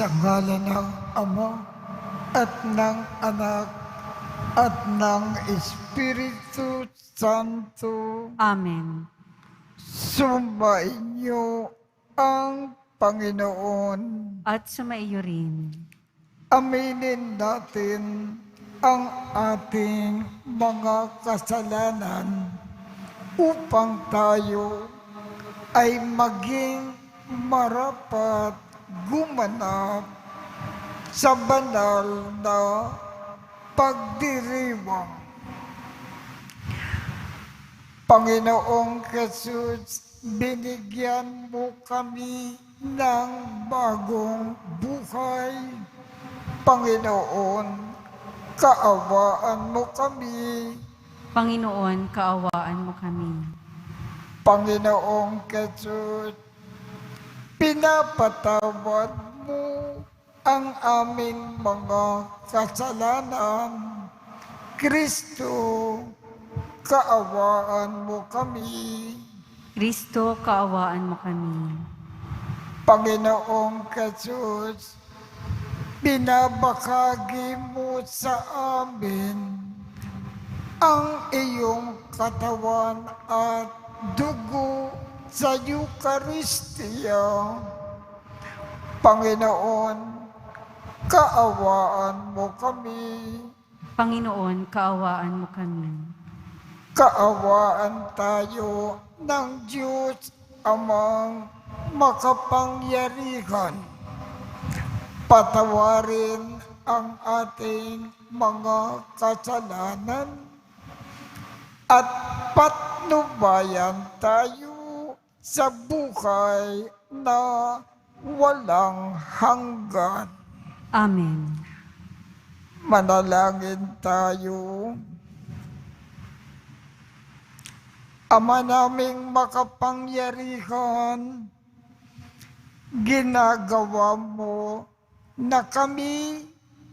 Sa ngalan ng Ama at ng Anak at ng Espiritu Santo. Amen. Sumainyo ang Panginoon. At sumaiyo rin. Aminin natin ang ating mga kasalanan upang tayo ay maging marapat gumanap sa banal na pagdiriwang. Panginoong Jesus, binigyan mo kami ng bagong buhay. Panginoon, kaawaan mo kami. Panginoon, kaawaan mo kami. Panginoong Jesus, pinapatawad mo ang aming mga kasalanan. Kristo, kaawaan mo kami. Kristo, kaawaan mo kami. Panginoong Jesus, binabahagi mo sa amin ang iyong katawan at dugo sa Eucharistia. Panginoon, kaawaan mo kami. Panginoon, kaawaan mo kami. Kaawaan tayo ng Diyos Amang makapangyarihan. Patawarin ang ating mga kasalanan at patnubayan tayo sa buhay na walang hanggan. Amen. Manalangin tayo. Ama naming makapangyarihan, ginagawa mo na kami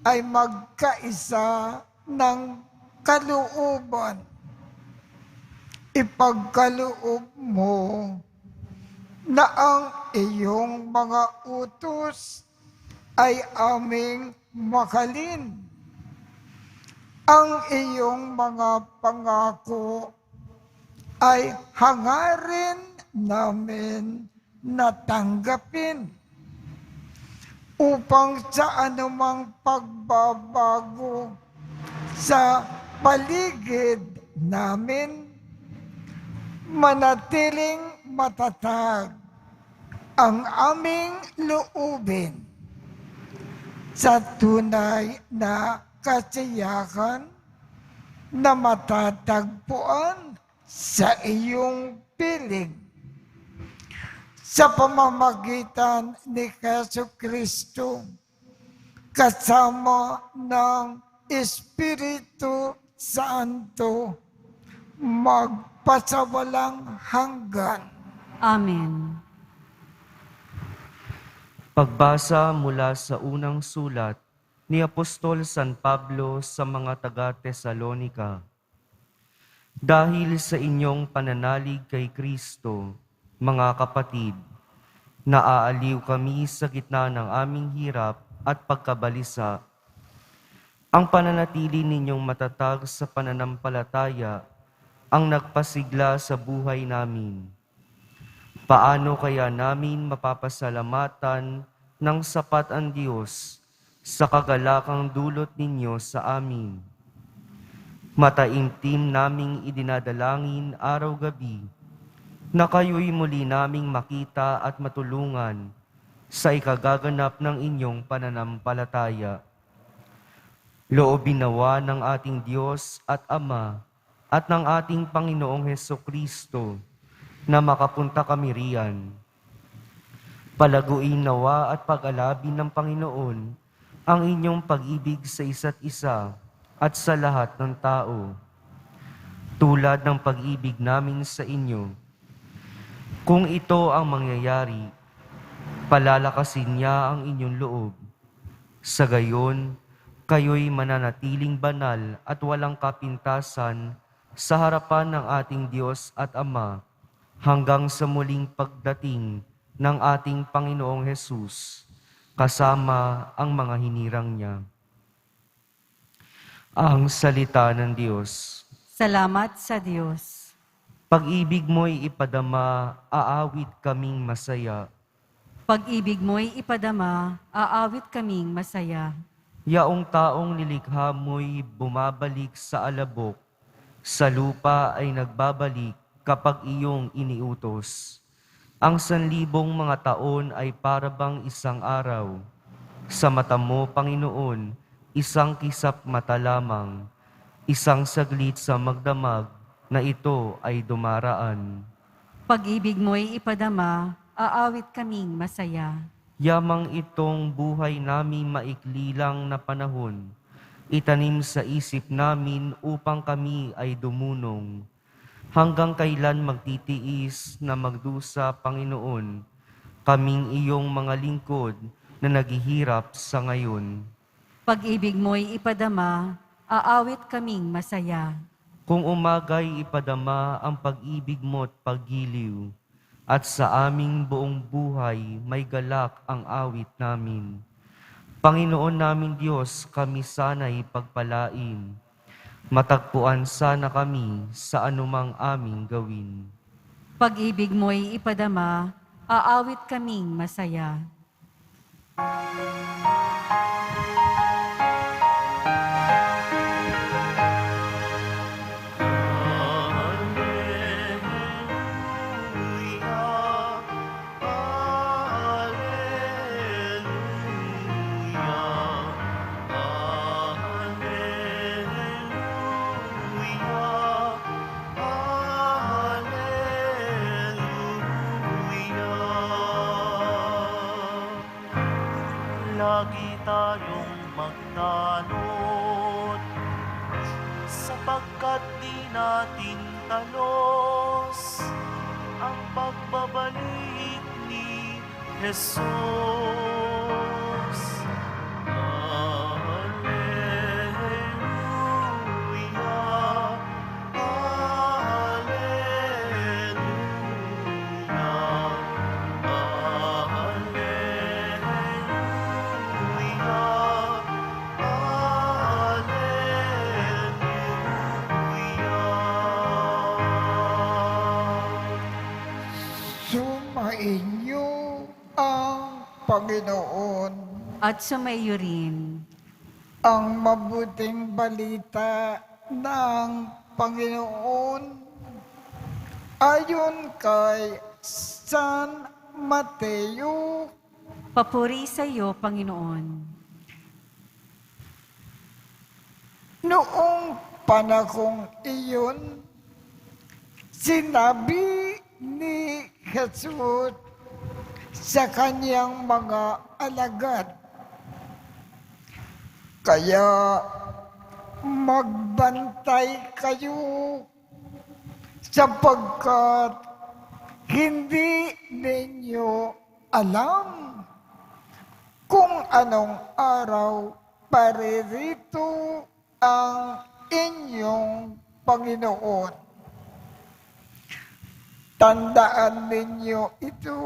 ay magkaisa ng kalooban. Ipagkaloob mo na ang iyong mga utos ay aming mahalin. Ang iyong mga pangako ay hangarin namin na tanggapin upang sa anumang pagbabago sa paligid namin, manatiling matatag ang aming loobin sa tunay na kasiyahan na matatagpuan sa iyong piling. Sa pamamagitan ni Jesucristo, kasama ng Espiritu Santo, magpasawalang hanggan. Amen. Pagbasa mula sa unang sulat ni Apostol San Pablo sa mga taga-Tesalonika. Dahil sa inyong pananalig kay Kristo, mga kapatid, naaaliw kami sa gitna ng aming hirap at pagkabalisa. Ang pananatili ninyong matatag sa pananampalataya ang nagpasigla sa buhay namin. Paano kaya namin mapapasalamatan ng sapat ang Diyos sa kagalakang dulot ninyo sa amin? Mataimtim naming idinadalangin araw-gabi na kayo'y muli naming makita at matulungan sa ikagaganap ng inyong pananampalataya. Loobin nawa ng ating Diyos at Ama at ng ating Panginoong Hesukristo na makapunta kami riyan. Palaguin nawa at pag-alabin ng Panginoon ang inyong pag-ibig sa isa't isa at sa lahat ng tao, tulad ng pag-ibig namin sa inyo. Kung ito ang mangyayari, palalakasin niya ang inyong loob. Sa gayon, kayo'y mananatiling banal at walang kapintasan sa harapan ng ating Diyos at Ama hanggang sa muling pagdating ng ating Panginoong Hesus. kasama ang mga hinirang niya. Ang salita ng Diyos. Salamat sa Diyos. Pag-ibig mo'y ipadama, aawit kaming masaya. Pag-ibig mo'y ipadama, aawit kaming masaya. Yaong taong nilikha mo'y bumabalik sa alabok, sa lupa ay nagbabalik kapag iyong iniutos. Ang 1,000 mga taon ay parabang isang araw. Sa mata mo, Panginoon, isang kisap mata lamang, isang saglit sa magdamag na ito ay dumaraan. Pag-ibig mo'y ipadama, aawit kaming masaya. Yamang itong buhay namin maikli lang na panahon, itanim sa isip namin upang kami ay dumunong. Hanggang kailan magtitiis na magdusa, Panginoon, kaming iyong mga lingkod na naghihirap sa ngayon. Pag-ibig mo'y ipadama, aawit kaming masaya. Kung umagay ipadama ang pag-ibig mo't paggiliw, at sa aming buong buhay may galak ang awit namin. Panginoon namin Diyos, kami sana'y pagpalain. Matagpuan sana kami sa anumang aming gawin. Pag-ibig mo'y ipadama, aawit kaming masaya. Lagi tayong magtanod, sapagkat di natin talos ang pagbabalik ni Jesus. Alleluia, alleluia, Sumainyo ang Panginoon. At sumaiyo rin. Ang mabuting balita ng Panginoon ayon kay San Mateo. Papuri sa iyo, Panginoon. Noong panahong iyon, sinabi ni Jesus sa kanyang mga alagad, kaya magbantay kayo sapagkat hindi ninyo alam kung anong araw paririto ang inyong Panginoon. Tandaan ninyo ito.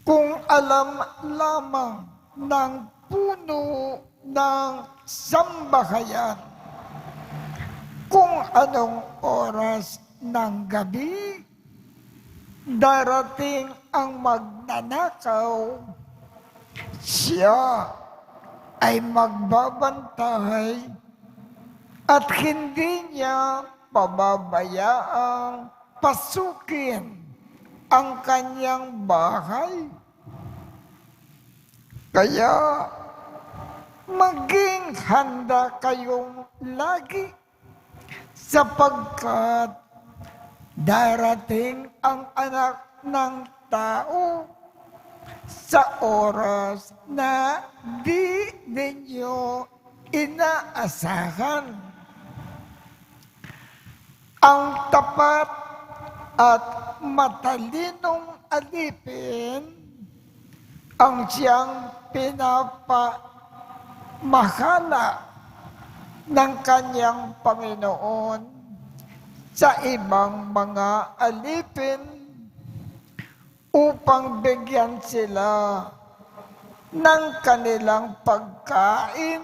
Kung alam lamang ng puno ng sambahayan kung anong oras ng gabi darating ang magnanakaw, siya ay magbabantay at hindi niya pababayaang pasukin ang kanyang bahay. Kaya maging handa kayong lagi sapagkat darating ang anak ng tao sa oras na di ninyo inaasahan. Ang tapat at matalinong alipin ang siyang pinapamahala ng kanyang Panginoon sa ibang mga alipin upang bigyan sila ng kanilang pagkain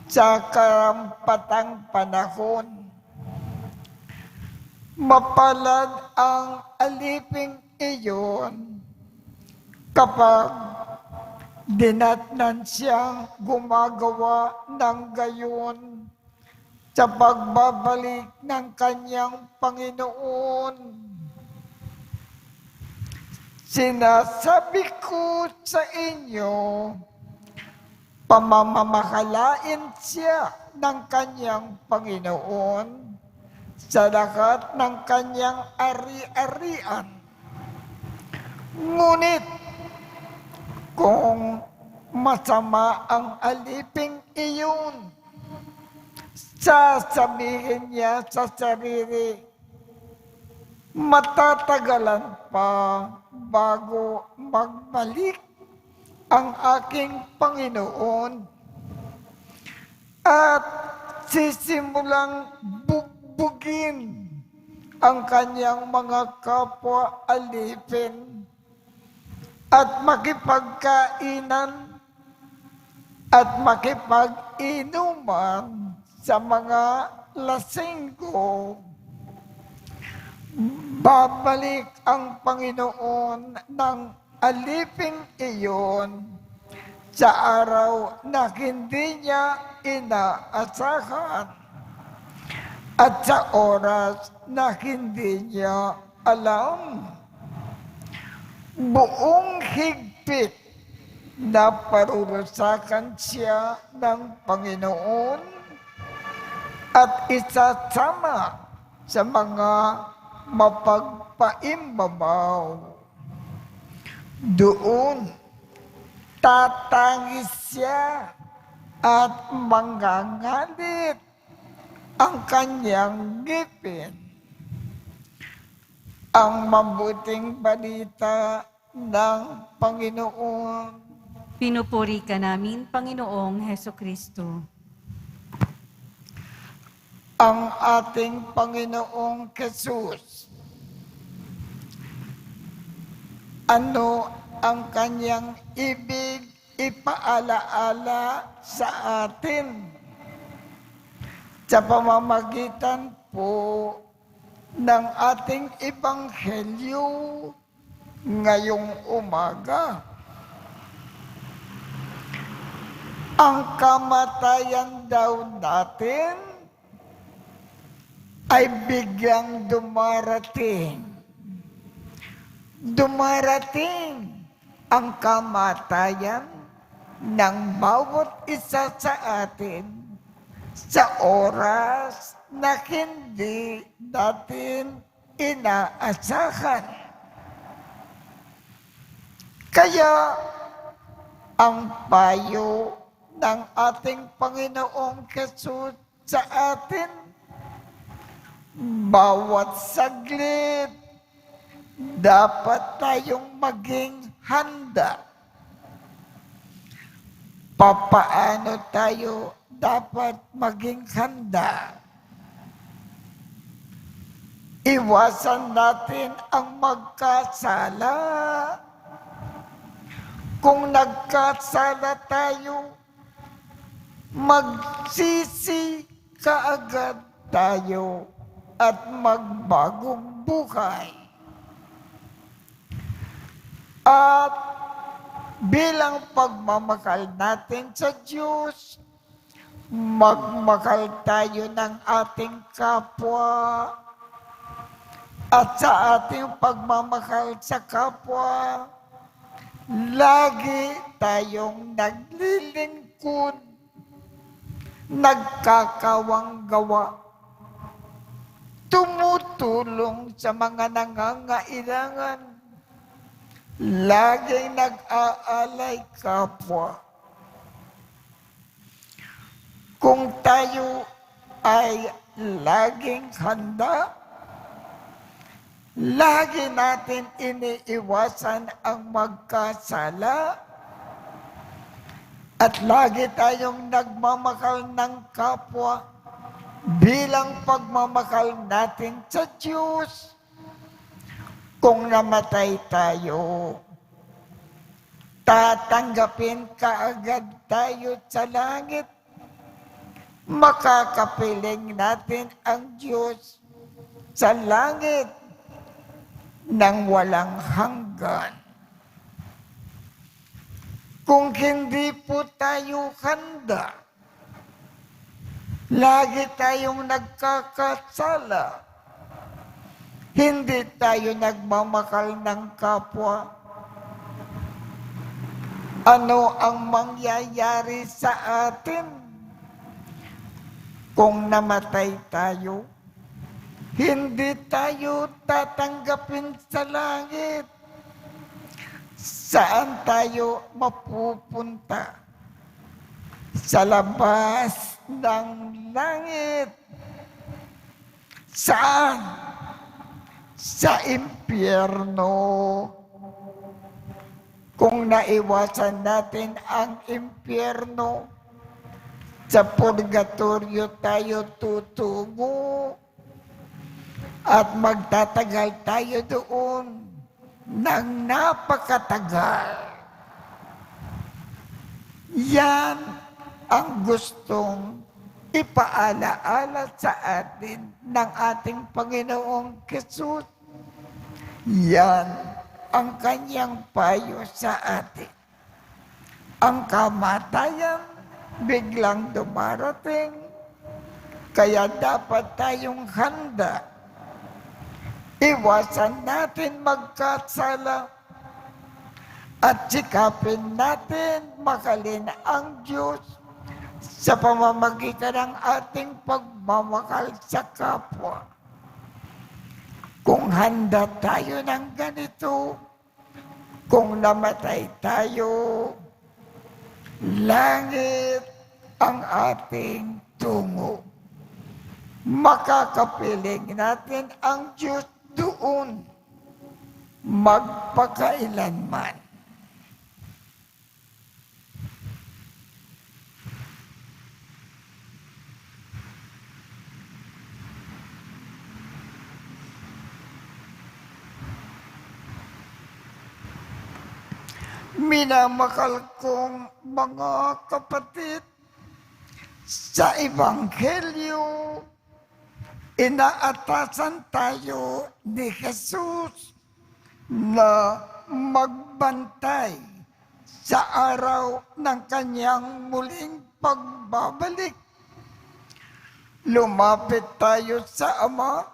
sa karampatang panahon. Mapalad ang aliping iyon kapag dinatnan siyang gumagawa ng gayon sa pagbabalik ng kanyang Panginoon. Sinasabi ko sa inyo, pamamahalain siya ng kanyang Panginoon sa lahat ng kanyang ari-arian. Ngunit, kung masama ang aliping iyon, sasabihin niya sa sarili, matatagalan pa bago magbalik ang aking Panginoon at sisimulang bugbugin ang kanyang mga kapwa alipin at makipagkainan at makipag-inuman sa mga lasinggo. Babalik ang Panginoon ng aliping iyon sa araw na hindi niya inaasahan at sa oras na hindi niya alam. Buong higpit na parurusakan siya ng Panginoon at isasama sa mga mapagpaimbabaw. Doon, tatangis siya at mangangalit ang kanyang ngipin. Ang mabuting balita ng Panginoon. Pinupuri ka namin, Panginoong Hesukristo. Ang ating Panginoong Jesus. Ano ang kanyang ibig ipaalaala sa atin sa pamamagitan po ng ating ebanghelyo ngayong umaga? Ang kamatayan daw natin ay biglang dumarating. Dumarating ang kamatayan ng bawat isa sa atin sa oras na hindi natin inaasahan. Kaya ang payo ng ating Panginoong Jesus sa atin, bawat saglit, dapat tayong maging handa. Papaano tayo dapat maging handa? Iwasan natin ang magkasala. Kung nagkasala tayo, magsisi kaagad tayo at magbagong buhay. At bilang pagmamahal natin sa Diyos, magmahal tayo ng ating kapwa. At sa ating pagmamahal sa kapwa, lagi tayong naglilingkod, nagkakawang gawa, tumutulong sa mga nangangailangan, laging nag-aalay kapwa. Kung tayo ay laging handa, lagi natin iniiwasan ang magkasala, at lagi tayong nagmamahal ng kapwa bilang pagmamahal natin sa Diyos, Kung namatay tayo, tatanggapin kaagad tayo sa langit. Makakapiling natin ang Diyos sa langit nang walang hanggan. Kung hindi po tayo handa, lagi tayong nagkakasala, hindi tayo nagmamakal ng kapwa, ano ang mangyayari sa atin? Kung namatay tayo, hindi tayo tatanggapin sa langit. Saan tayo mapupunta? Sa labas ng langit. Saan? Sa impyerno. Kung naiwasan natin ang impyerno, sa purgatorio tayo tutungo at magtatagal tayo doon ng napakatagal. Yan ang gustong ipaalaala sa atin ng ating Panginoong Hesus. Yan ang kanyang payo sa atin. Ang kamatayan biglang dumarating, kaya dapat tayong handa. Iwasan natin magkasala at sikapin natin makalin ang Diyos sa pamamagitan ng ating pagmamahal sa kapwa. Kung handa tayo ng ganito, kung namatay tayo, langit ang ating tungo. Makakapiling natin ang Diyos doon magpakailanman. Minamahal kong mga kapatid, sa Ebanghelyo, inaatasan tayo ni Jesus na magbantay sa araw ng kanyang muling pagbabalik. Lumapit tayo sa Ama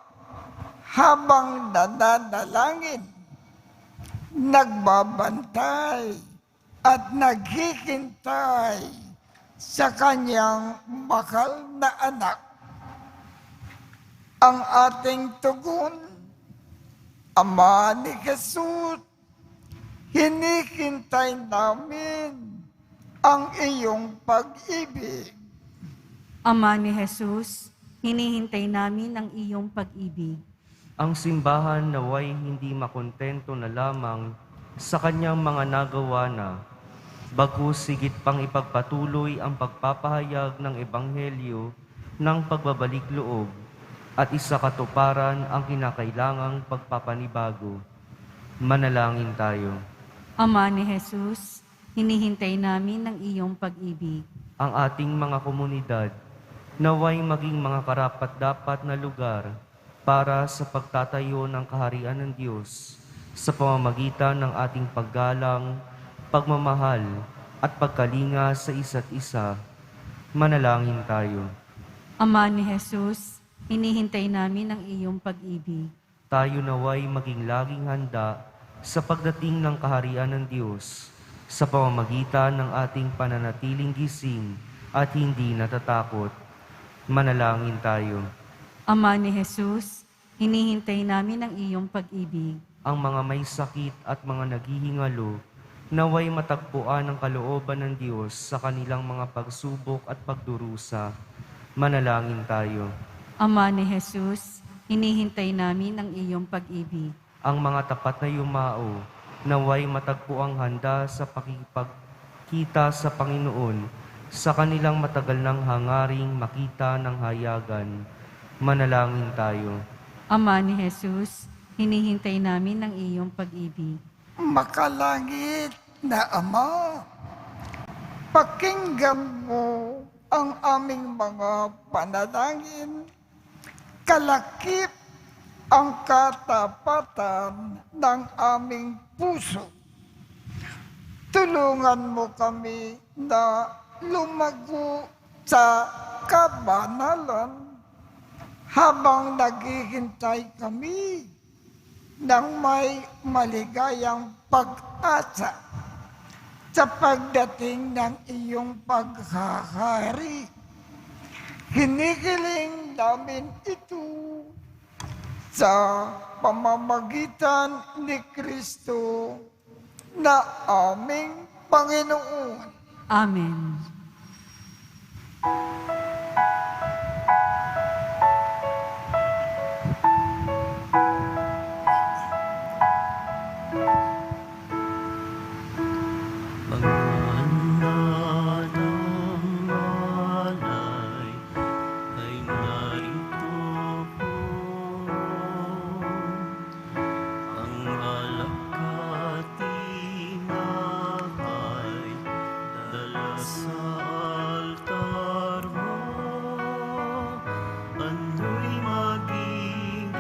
habang nananalangin, nagbabantay at naghihintay sa kanyang mahal na anak. Ang ating tugon, Ama ni Jesus, hinihintay namin ang iyong pag-ibig. Ama ni Jesus, hinihintay namin ang iyong pag-ibig. Ang simbahan naway hindi makontento na lamang sa kanyang mga nagawa na, bagkus sigit pang ipagpatuloy ang pagpapahayag ng Ebanghelyo ng pagbabalik loob at isakatuparan ang kinakailangang pagpapanibago. Manalangin tayo. Ama ni Jesus, hinihintay namin ang iyong pag-ibig. Ang ating mga komunidad naway maging mga karapat-dapat na lugar para sa pagtatayo ng kaharian ng Diyos sa pamamagitan ng ating paggalang, pagmamahal at pagkalinga sa isa't isa. Manalangin tayo. Ama ni Jesus, hinihintay namin ang iyong pag-ibig. Tayo naway maging laging handa sa pagdating ng kaharian ng Diyos sa pamamagitan ng ating pananatiling gising at hindi natatakot. Manalangin tayo. Ama ni Jesus, hinihintay namin ang iyong pag-ibig. Ang mga may sakit at mga naghihingalo, naway matagpuan ang kalooban ng Diyos sa kanilang mga pagsubok at pagdurusa. Manalangin tayo. Ama ni Jesus, hinihintay namin ang iyong pag-ibig. Ang mga tapat na yumao, naway matagpuang handa sa pakikipagkita sa Panginoon sa kanilang matagal ng hangaring makita ng hayagan. Manalangin tayo. Ama ni Jesus, hinihintay namin ang iyong pag-ibig. Makalangit na Ama, pakinggan mo ang aming mga panalangin, kalakip ang katapatan ng aming puso. Tulungan mo kami na lumago sa kabanalan habang naghihintay kami ng may maligayang pag-asa sa pagdating ng iyong paghahari. Hinihiling namin ito sa pamamagitan ni Kristo na aming Panginoon. Amen. Paghahanda ng alay ay narito po. Ang alak at tinapay dala sa altar mo. Ano'y magiging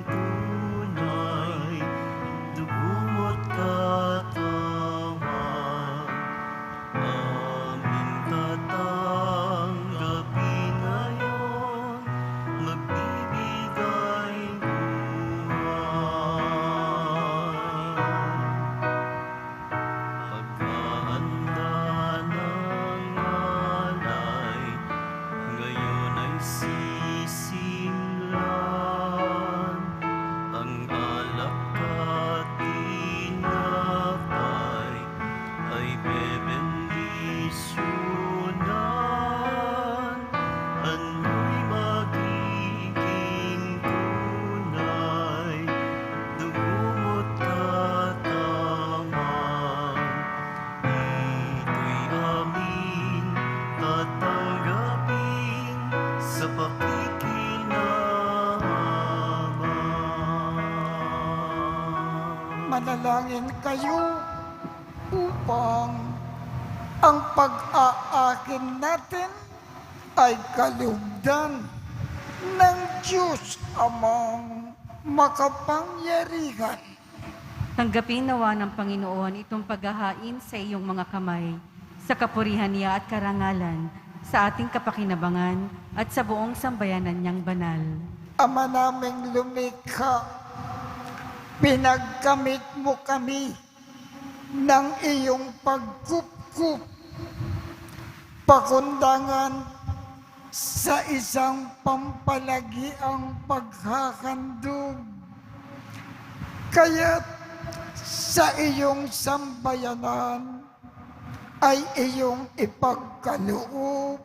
tunay, dugo mo't katawan. Aming tatanggapin ngayon, magbibigay buhay. Paghahanda ng alay, ngayon ay sisimlan. Ang alak at tinapay ay bebendisyonan. Ano'y magiging tunay, dugo mo't katawan. Ito'y aming tatanggapin sa pakikinabang. Manalangin kayo upang ang pag-aakin natin ay kalugdan ng Diyos Amang makapangyarihan. Tanggapin nawa ng Panginoon itong paghahain sa iyong mga kamay, sa kapurihan niya at karangalan, sa ating kapakinabangan at sa buong sambayanan niyang banal. Ama naming lumikha, pinagkamit mo kami ng iyong pagkupkup, pakundangan sa isang pampalagiang paghahandog. Kaya't sa iyong sambayanan ay iyong ipagkaloob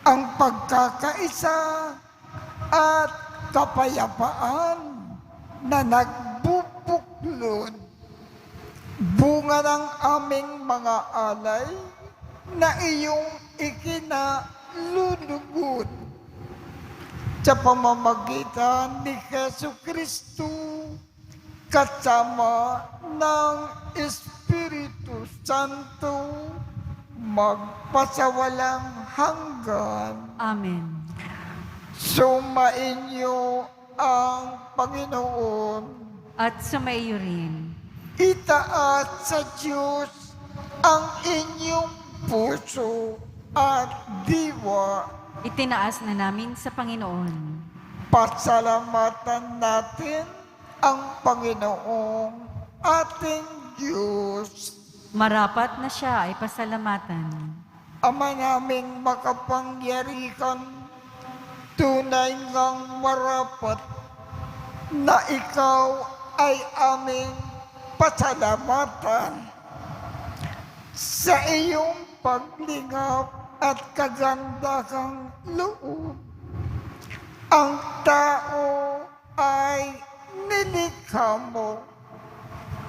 ang pagkakaisa at kapayapaan na nagbubuklod, bunga ng aming mga alay na iyong ikinalulugod sa pamamagitan ni Jesucristo kasama ng Espiritu Santo magpasawalang hanggan. Amen. Sumainyo ang Panginoon. At sumaiyo rin. Itaas sa Diyos ang inyong puso at diwa. Itinaas na namin sa Panginoon. Pasalamatan natin ang Panginoong ating Diyos. Marapat na siya ay pasalamatan. Ama naming makapangyarihan, tunay ngang marapat na ikaw ay aming pasalamatan sa iyong paglingap at kagandahang loob. Ang tao ay nilikha mo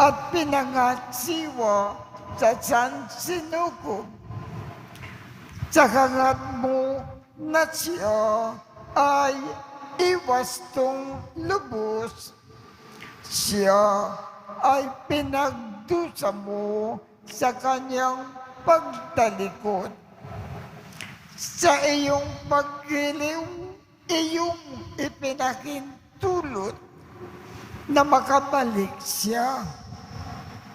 at pinangasiwa sa sansinukob. Sa hangat mo na siya ay iwastong lubos Siya ay pinagdusa mo sa kanyang pagtalikod. Sa iyong paggiliw, iyong ipinakintulot na makabalik siya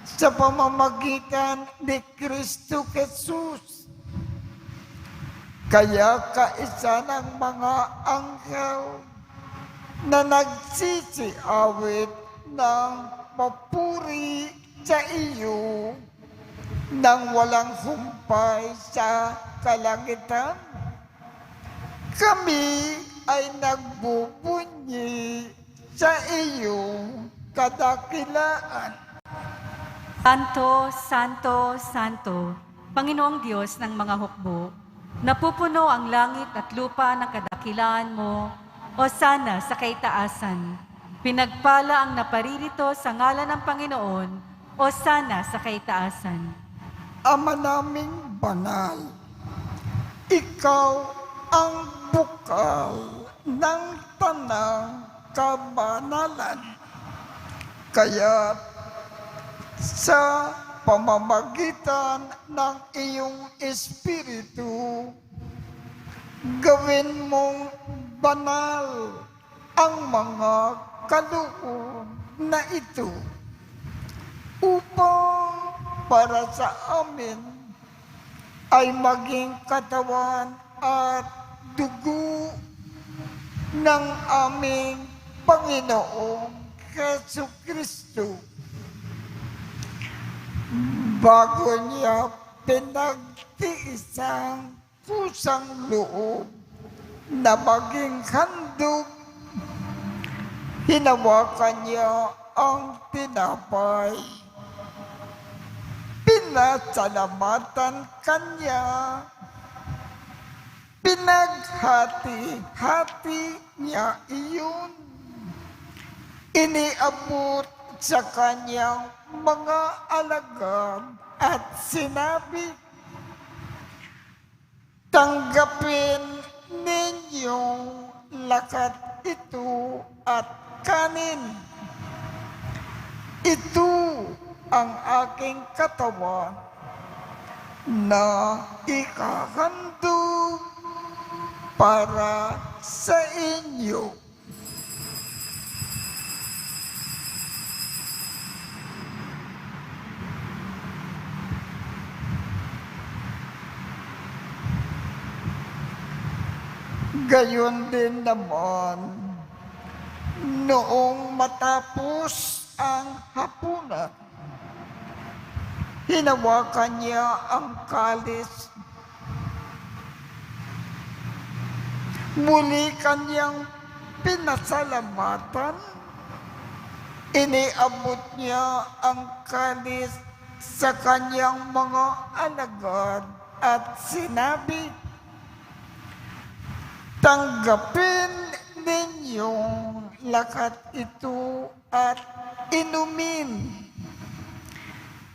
sa pamamagitan ni Kristo Jesus. Kaya kaisa ng mga anghel na nagsisiawit ng papuri sa iyo nang walang humpay sa kalangitan, kami ay nagbubunyi sa iyong kadakilaan. Santo, Santo, Santo, Panginoong Diyos ng mga hukbo, napupuno ang langit at lupa ng kadakilaan mo, o sana sa kaitaasan. Pinagpala ang naparirito sa ngalan ng Panginoon, o sana sa kaitaasan. Ama naming banal, ikaw ang bukal ng tanang kabanalan. Kaya sa pamamagitan ng iyong Espiritu, gawin mong banal ang mga kaloob na ito upang para sa amin ay maging katawan at dugo ng aming Panginoong Jesucristo. Bago niya pinagtiisang pusang loob na maging handog, hinawakan niya ang tinapay. Pinasalamatan kanya, pinaghati-hati niya iyon. Iniabot sa kanyang mga alagad at sinabi, tanggapin ninyong lakat ito at kanin. Ito ang aking katawan na ikahandog para sa inyo. Gayon din naman, noong matapos ang hapunan, hinawakan niya ang kalis. Muli kanyang pinasalamatan. Iniabot niya ang kalis sa kanyang mga alagad at sinabi, tanggapin ninyong lakat ito at inumin.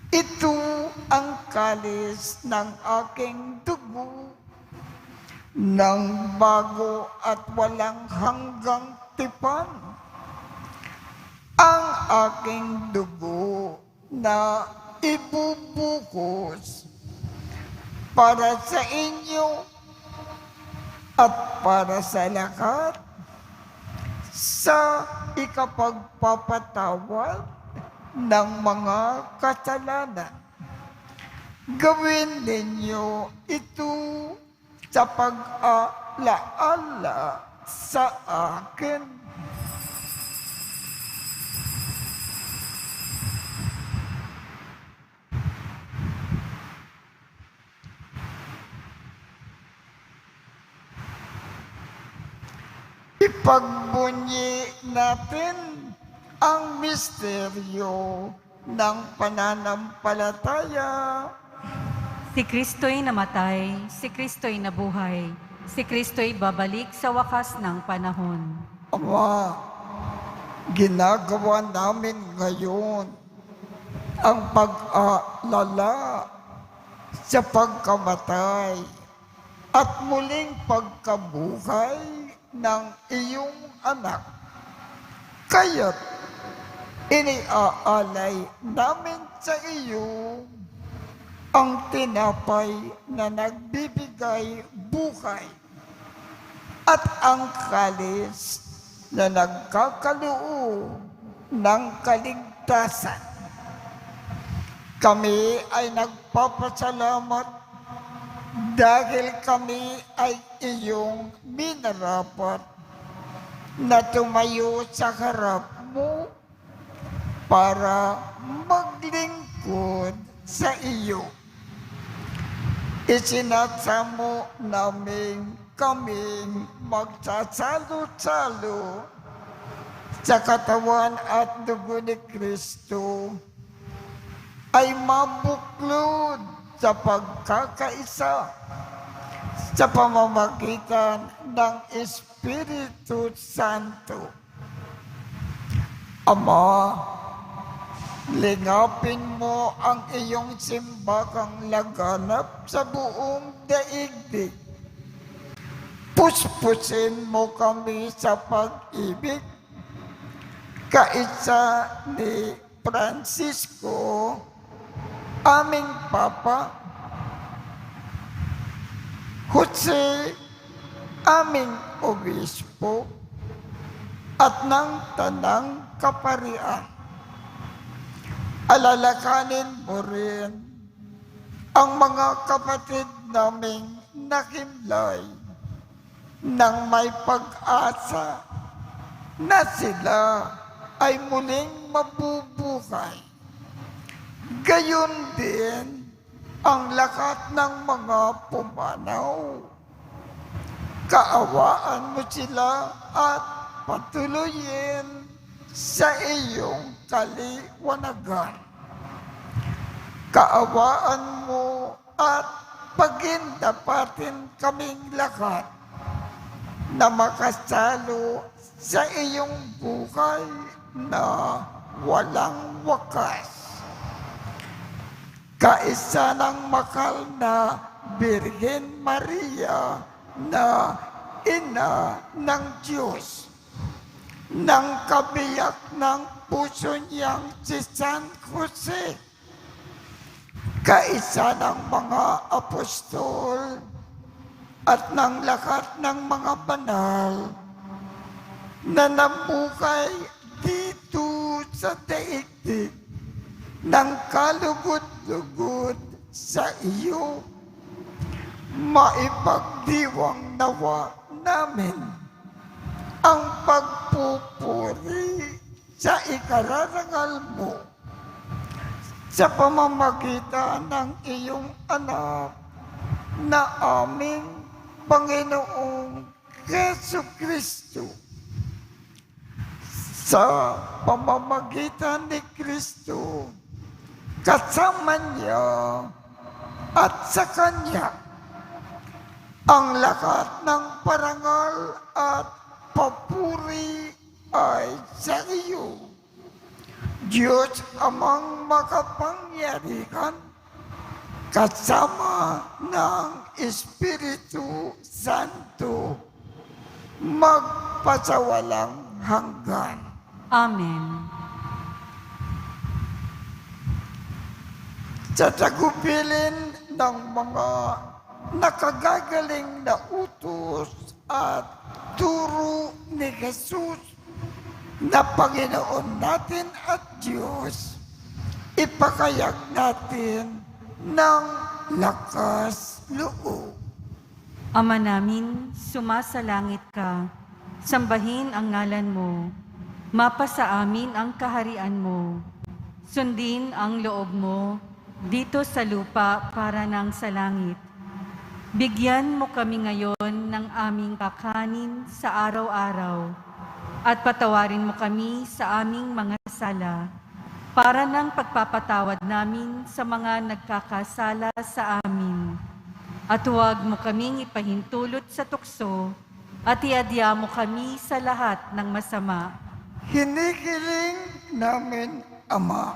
Ito ang kalis ng aking dugo, ng bago at walang hanggang tipan. Ang aking dugo na ibubuhos para sa inyo at para sa lahat sa ikapagpapatawad ng mga kasalanan. Gawin ninyo ito sa pag-alaala sa akin. Ipagbunyi natin ang misteryo ng pananampalataya. Si Kristo'y namatay, si Kristo'y nabuhay, si Kristo'y babalik sa wakas ng panahon. Ama, ginagawa namin ngayon ang pag-aalala sa pagkamatay at muling pagkabuhay ng iyong anak. Kaya't iniaalay namin sa iyo ang tinapay na nagbibigay buhay at ang kalis na nagkakaloob ng kaligtasan. Kami ay nagpapasalamat dahil kami ay iyong minarapat na tumayo sa harap mo para maglingkod sa iyo. Isinasamo namin kaming magsasalo-salo sa katawan at dugo ni Kristo ay mabuklod sa pagkakaisa sa pamamagitan ng Espiritu Santo. Ama, lingapin mo ang iyong simbahang laganap sa buong daigdig. Puspusin mo kami sa pag-ibig, kaisa ni Francisco, aming Papa, Jose, aming Obispo, at ng Tanang Kaparian. Alalakanin mo rin ang mga kapatid naming nakimlay nang may pag-asa na sila ay muling mabubuhay. Gayon din ang lahat ng mga pumanaw. Kaawaan mo sila at patuloyin sa iyong kaliwanagan. Kaawaan mo at pagindapatin kaming lahat na makasalo sa iyong buhay na walang wakas. Kaisa ng mahal na Birhen Maria na Ina ng Diyos, ng kabiyak ng puso niyang si San Jose, kaisa ng mga apostol at ng lahat ng mga banal na namuhay dito sa daigdig ng kalugod-lugod sa iyo. Maipagdiwang nawa namin ang pagpupuri sa ikararangal mo sa pamamagitan ng iyong anak na aming Panginoong Jesucristo. Sa pamamagitan ni Kristo, kasama niya at sa Kanya, ang lahat ng parangal at papuri ay sa iyo, Diyos Amang makapangyarihan, kasama ng Espiritu Santo, magpasawalang hanggan. Amen. Sa tagubilin ng mga nakagagaling na utos at turo ni Jesus na Panginoon natin at Diyos, ipakayag natin ng lakas loob. Ama namin, sumasalangit ka, sambahin ang ngalan mo, mapasa amin ang kaharian mo, sundin ang loob mo, dito sa lupa para ng sa langit. Bigyan mo kami ngayon ng aming kakanin sa araw-araw at patawarin mo kami sa aming mga sala para ng pagpapatawad namin sa mga nagkakasala sa amin. At huwag mo kaming ipahintulot sa tukso at iadya mo kami sa lahat ng masama. Hinihiling namin, Ama,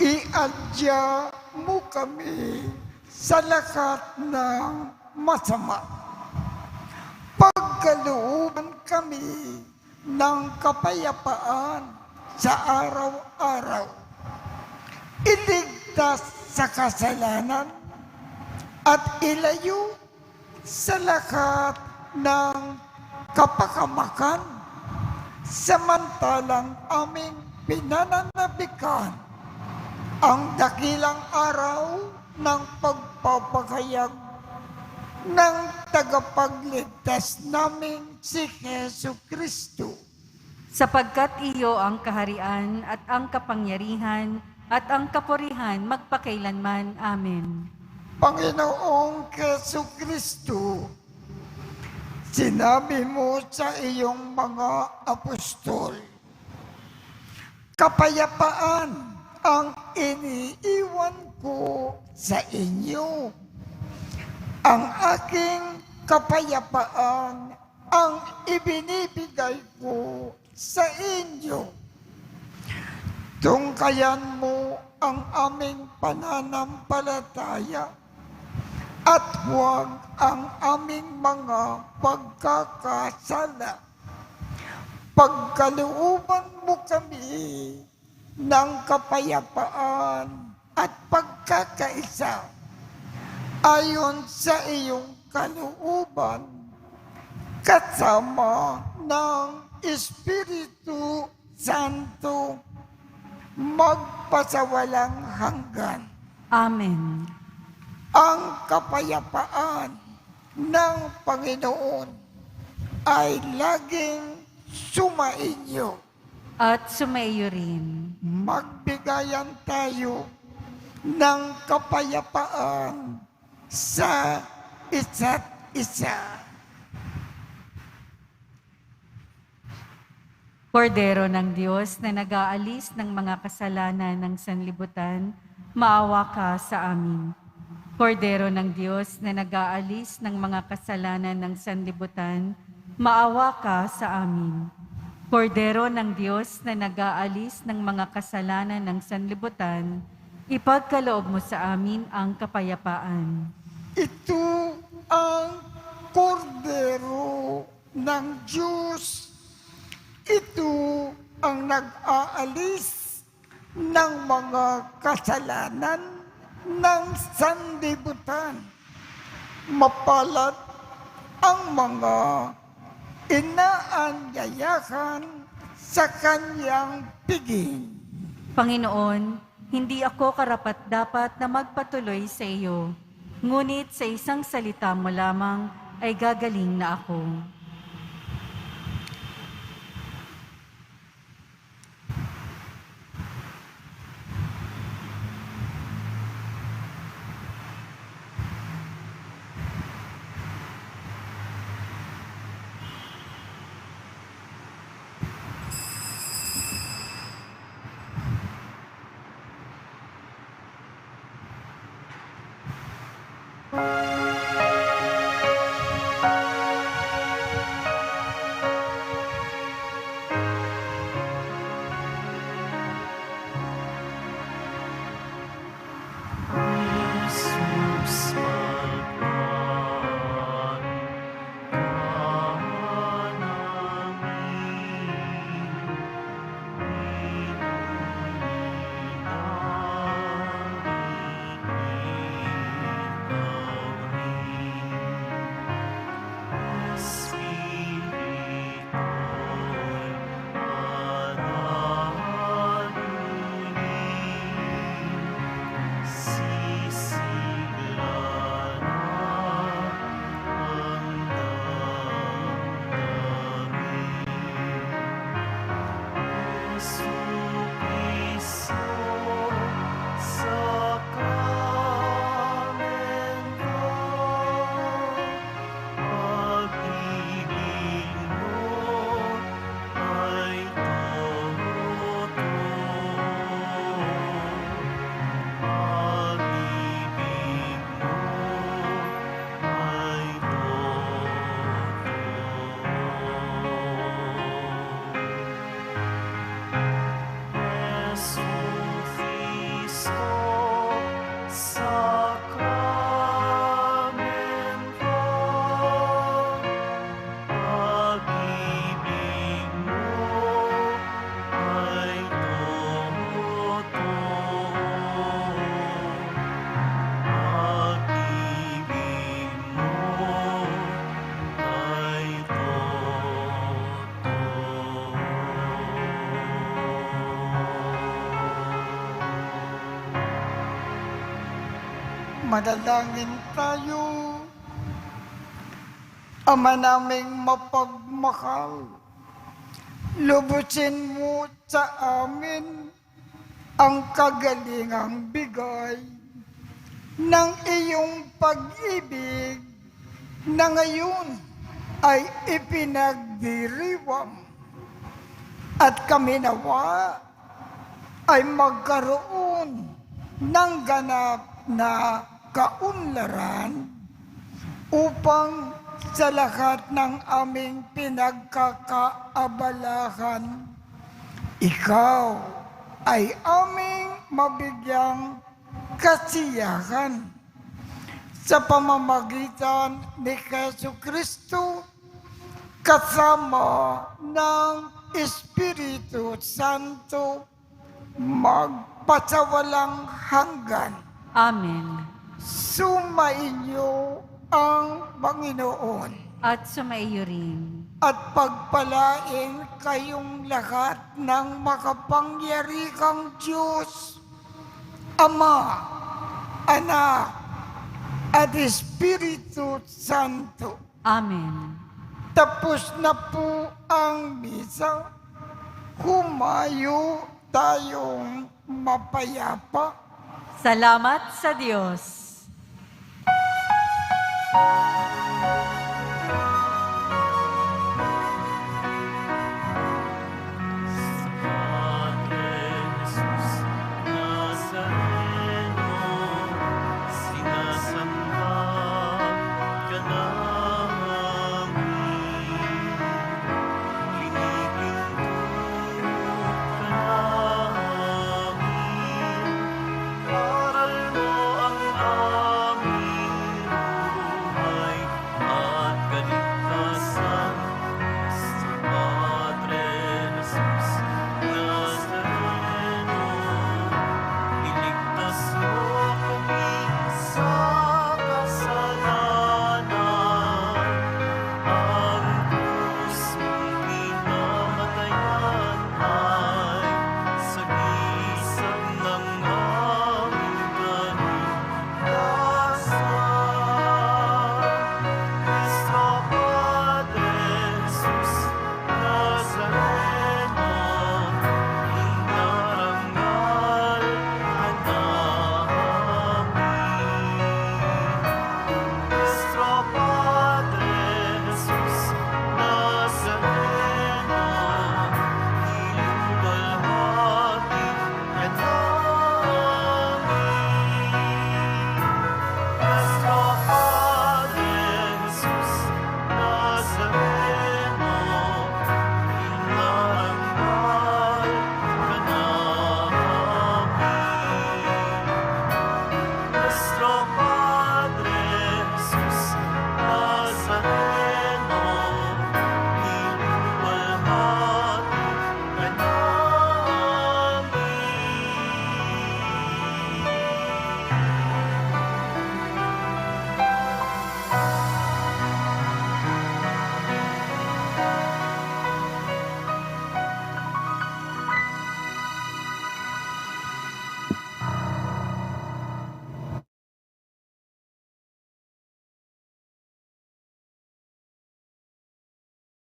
iadya mo kami sa lahat ng masama. Pagkalooban kami ng kapayapaan sa araw-araw. Iligtas sa kasalanan at ilayo sa lahat ng kapakamakan, samantalang aming pinananabikan ang dakilang araw ng pagpapahayag ng tagapagligtas namin si Jesu Kristo. Sapagkat iyo ang kaharian at ang kapangyarihan at ang kapurihan magpakailanman. Amen. Panginoong Jesu Kristo, sinabi mo sa iyong mga apostol, kapayapaan ang iniiwan ko sa inyo. Ang aking kapayapaan ang ibinibigay ko sa inyo. Tungkayan mo ang aming pananampalataya at huwag ang aming mga pagkakasala. Pagkalooban mo kami ng kapayapaan at pagkakaisa ayon sa iyong kalooban kasama ng Espiritu Santo magpasawalang hanggan. Amen. Ang kapayapaan ng Panginoon ay laging sumainyo. At sumaiyo rin. Magbigayan tayo ng kapayapaan sa isa't isa. Kordero ng Diyos na nag-aalis ng mga kasalanan ng sanlibutan, maawa ka sa amin. Kordero ng Diyos na nag-aalis ng mga kasalanan ng sanlibutan, maawa ka sa amin. Kordero ng Diyos na nag-aalis ng mga kasalanan ng sanlibutan, ipagkaloob mo sa amin ang kapayapaan. Ito ang kordero ng Diyos. Ito ang nag-aalis ng mga kasalanan ng sanlibutan. Mapalad ang mga inaanyayahan sa kanyang piging. Panginoon, hindi ako karapat-dapat na magpatuloy sa iyo, ngunit sa isang salita mo lamang ay gagaling na ako. Jesus, magpapaan ka namin. Inumin namin ikaw Manalangin tayo. Ama naming mapagmahal, lubusin mo sa amin ang kagalingang bigay ng iyong pag-ibig na ngayon ay ipinagdiriwang at kami nawa ay magkaroon ng ganap na kaunlaran upang sa lahat ng aming pinagkakaabalahan, ikaw ay aming mabigyang kasiyahan sa pamamagitan ni Jesucristo kasama ng Espiritu Santo magpasawalang hanggan. Amen. Sumainyo ang Panginoon At sumaiyo rin. at pagpalain kayong lahat ng makapangyarihang Diyos, Ama, Anak, at Espiritu Santo. Amen. Tapos na po ang misa. Humayo tayong mapayapa. Salamat sa Diyos.